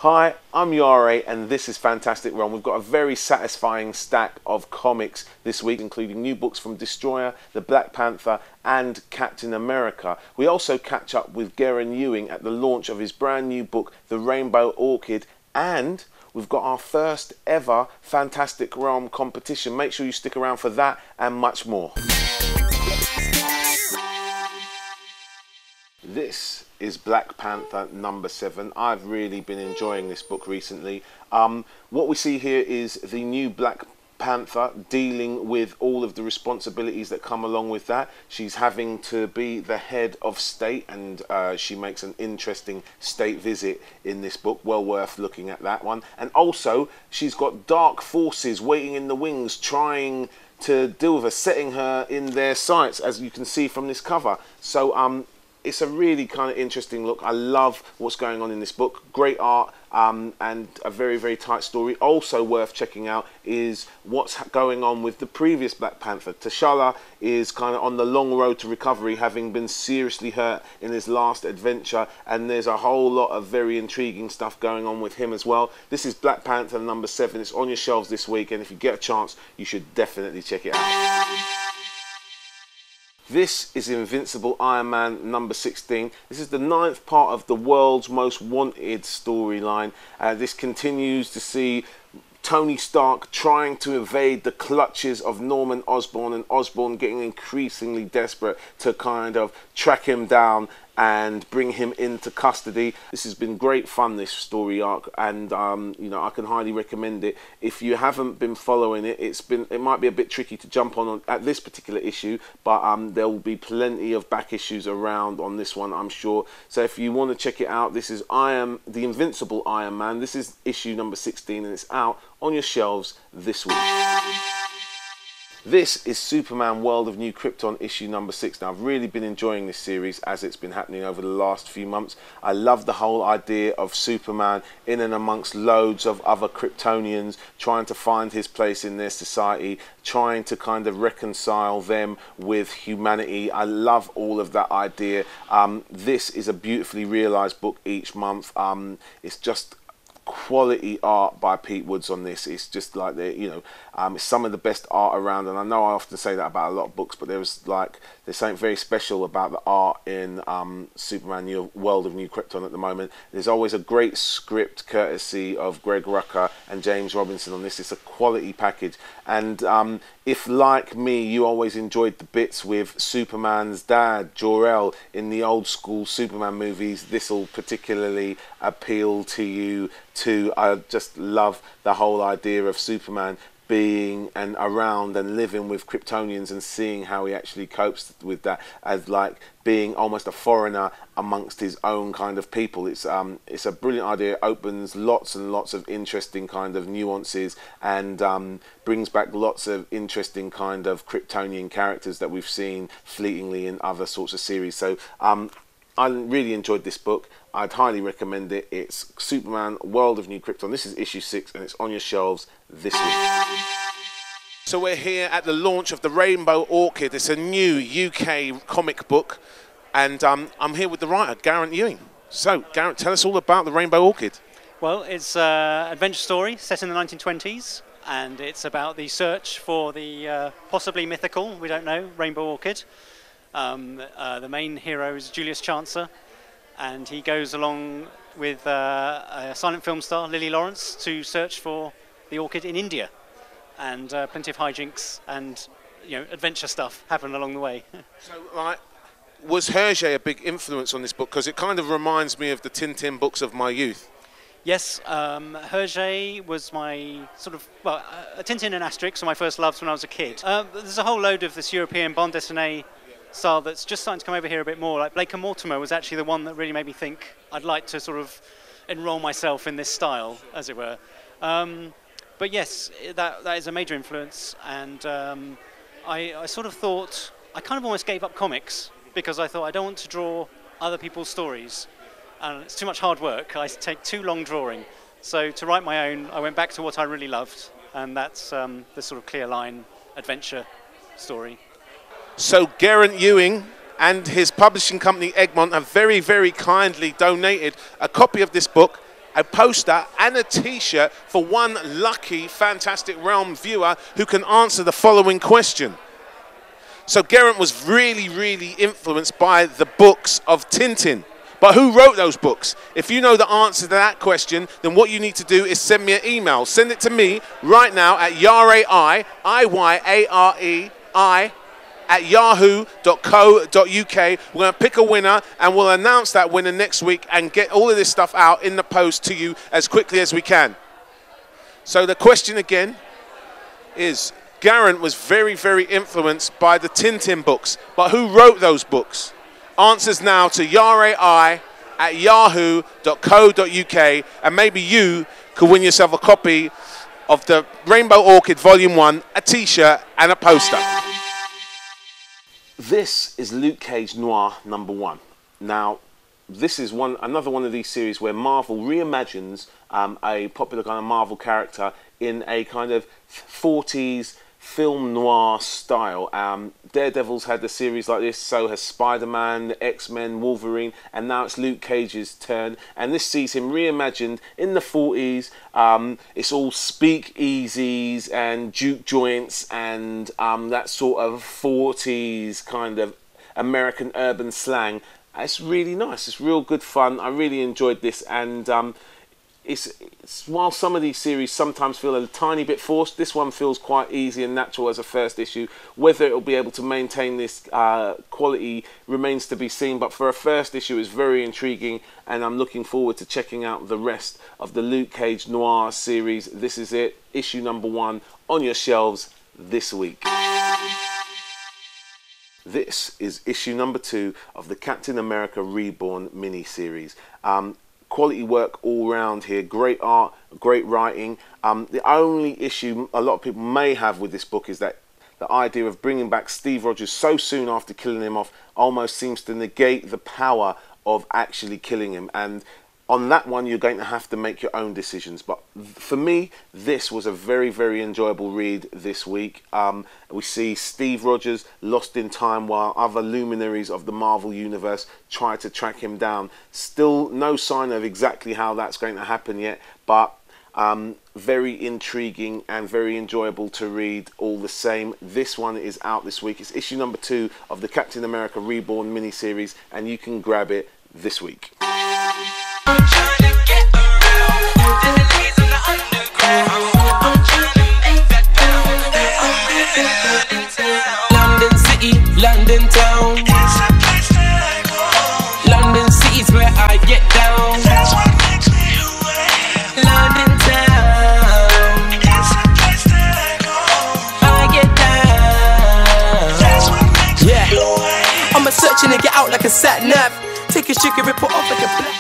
Hi, I'm Iyare and this is Fantastic Realm. We've got a very satisfying stack of comics this week, including new books from Destroyer, the Black Panther and Captain America. We also catch up with Garen Ewing at the launch of his brand new book, The Rainbow Orchid, and we've got our first ever Fantastic Realm competition. Make sure you stick around for that and much more. This is Black Panther number 7. I've really been enjoying this book recently. What we see here is the new Black Panther dealing with all of the responsibilities that come along with that. She's having to be the head of state, and she makes an interesting state visit in this book. Well worth looking at that one. And also, she's got dark forces waiting in the wings trying to deal with her, setting her in their sights, as you can see from this cover. So it's a really kind of interesting look. I love what's going on in this book. Great art and a very, very tight story. Also worth checking out is what's going on with the previous Black Panther. T'Challa is kind of on the long road to recovery, having been seriously hurt in his last adventure, and there's a whole lot of very intriguing stuff going on with him as well. This is Black Panther number 7. It's on your shelves this week, and if you get a chance, you should definitely check it out. This is Invincible Iron Man number 16. This is the 9th part of the World's Most Wanted storyline. This continues to see Tony Stark trying to evade the clutches of Norman Osborn, and Osborn getting increasingly desperate to kind of track him down and bring him into custody. This has been great fun, this story arc, and you know, I can highly recommend it. If you haven't been following it, it might be a bit tricky to jump on at this particular issue, but there will be plenty of back issues around on this one, I'm sure. So if you want to check it out, this is the Invincible Iron Man. This is issue number 16, and it's out on your shelves this week. This is Superman World of New Krypton issue number 6. Now, I've really been enjoying this series as it's been happening over the last few months. I love the whole idea of Superman in and amongst loads of other Kryptonians, trying to find his place in their society, trying to kind of reconcile them with humanity. I love all of that idea. This is a beautifully realised book each month. It's just quality art by Pete Woods on this. It's just like it's some of the best art around, and I know I often say that about a lot of books, but there's something very special about the art in Superman World of New Krypton at the moment. There's always a great script courtesy of Greg Rucka and James Robinson on this. It's a quality package, and if like me you always enjoyed the bits with Superman's dad Jor-El in the old school Superman movies, this will particularly appeal to you too. I just love the whole idea of Superman being and around and living with Kryptonians and seeing how he actually copes with that, as like being almost a foreigner amongst his own kind of people. It's a brilliant idea. It opens lots and lots of interesting kind of nuances, and brings back lots of interesting kind of Kryptonian characters that we've seen fleetingly in other sorts of series. So I really enjoyed this book. I'd highly recommend it. It's Superman World of New Krypton. This is issue 6, and it's on your shelves this week. So we're here at the launch of The Rainbow Orchid. It's a new UK comic book, and I'm here with the writer, Garen Ewing. So, Garen, tell us all about The Rainbow Orchid. Well, it's an adventure story set in the 1920s, and it's about the search for the possibly mythical, we don't know, Rainbow Orchid. The main hero is Julius Chancer, and he goes along with a silent film star, Lily Lawrence, to search for the orchid in India. And plenty of hijinks and adventure stuff happen along the way. So, like, was Hergé a big influence on this book? Because it kind of reminds me of the Tintin books of my youth. Yes, Hergé was my sort of, Tintin and Asterix were my first loves when I was a kid. There's a whole load of this European bande dessinée style that's just starting to come over here a bit more. Like Blake and Mortimer was actually the one that really made me think I'd like to sort of enroll myself in this style, as it were. But yes, that is a major influence, and I sort of thought, I kind of almost gave up comics because I thought I don't want to draw other people's stories, and it's too much hard work. I take too long drawing. So to write my own, I went back to what I really loved, and that's the sort of clear line adventure story. So Garen Ewing and his publishing company Egmont have very, very kindly donated a copy of this book a poster and a t-shirt for one lucky Fantastic Realm viewer who can answer the following question. So Geraint was really influenced by the books of Tintin. But who wrote those books? If you know the answer to that question, then what you need to do is send me an email. Send it to me right now at iyarei, I-Y-A-R-E-I, at yahoo.co.uk. We're going to pick a winner and we'll announce that winner next week and get all of this stuff out in the post to you as quickly as we can. So the question again is, Geraint was very influenced by the Tintin books, but who wrote those books? Answers now to iyarei at yahoo.co.uk, and maybe you could win yourself a copy of the Rainbow Orchid Volume 1, a t-shirt and a poster. This is Luke Cage Noir #1. Now, this is another one of these series where Marvel reimagines a popular kind of Marvel character in a kind of 40s film noir style. Daredevil's had a series like this, so has Spiderman, X-Men, Wolverine, and now it's Luke Cage's turn, and this sees him reimagined in the 40s. It's all speakeasies and juke joints and that sort of 40s kind of American urban slang. It's really nice, it's real good fun. I really enjoyed this, and it's while some of these series sometimes feel a tiny bit forced, this one feels quite easy and natural as a first issue. Whether it'll be able to maintain this quality remains to be seen, but for a first issue it's very intriguing, and I'm looking forward to checking out the rest of the Luke Cage Noir series. This is it, issue #1 on your shelves this week. This is issue #2 of the Captain America Reborn mini-series. Quality work all round here, great art, great writing. The only issue a lot of people may have with this book is that the idea of bringing back Steve Rogers so soon after killing him off almost seems to negate the power of actually killing him, and on that one you're going to have to make your own decisions. But for me, this was a very enjoyable read this week. We see Steve Rogers lost in time while other luminaries of the Marvel Universe try to track him down. Still no sign of exactly how that's going to happen yet, but very intriguing and very enjoyable to read all the same. This one is out this week. It's issue #2 of the Captain America Reborn miniseries, and you can grab it this week. I'm trying to get around to the days on the underground. I'm trying to make that pound. I'm in London town. London city, London town. It's a place that I go. London city's where I get down. That's what makes me who I am. London town. It's a place that I go. I get down. That's what makes me who I am. I'm a searching to get out like a sat nav. Take a sugar, rip it off like a black.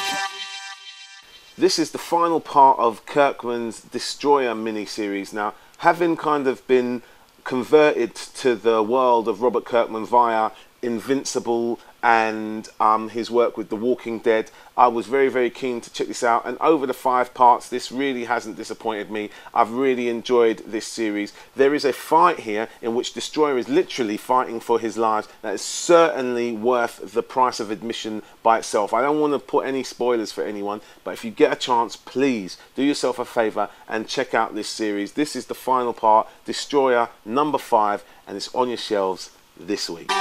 This is the final part of Kirkman's Destroyer mini-series. Now, having kind of been converted to the world of Robert Kirkman via Invincible and his work with The Walking Dead, I was very keen to check this out, and over the 5 parts this really hasn't disappointed me. I've really enjoyed this series. There is a fight here in which Destroyer is literally fighting for his life that is certainly worth the price of admission by itself. I don't want to put any spoilers for anyone, but if you get a chance, please do yourself a favour and check out this series. This is the final part, Destroyer #5, and it's on your shelves this week.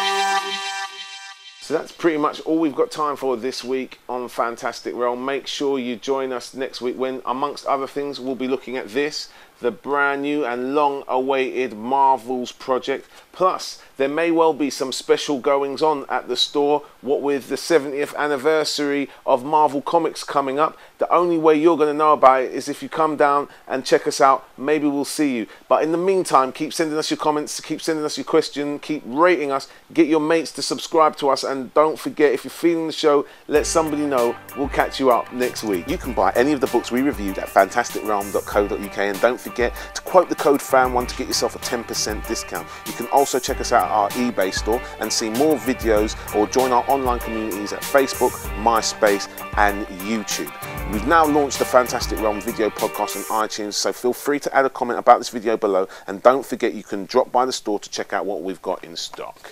So that's pretty much all we've got time for this week on Fantastic Realm. Make sure you join us next week when, amongst other things, we'll be looking at this, the brand new and long-awaited Marvel's project. Plus, there may well be some special goings on at the store, what with the 70th anniversary of Marvel Comics coming up. The only way you're going to know about it is if you come down and check us out. Maybe we'll see you. But in the meantime, keep sending us your comments, keep sending us your questions, keep rating us, get your mates to subscribe to us, and don't forget, if you're feeling the show, let somebody know. We'll catch you up next week. You can buy any of the books we reviewed at fantasticrealm.co.uk, and don't forget to quote the code FAN1 to get yourself a 10% discount. You can also check us out at our eBay store and see more videos, or join our online communities at Facebook, MySpace and YouTube. We've now launched the Fantastic Realm video podcast on iTunes, so feel free to add a comment about this video below, and don't forget you can drop by the store to check out what we've got in stock.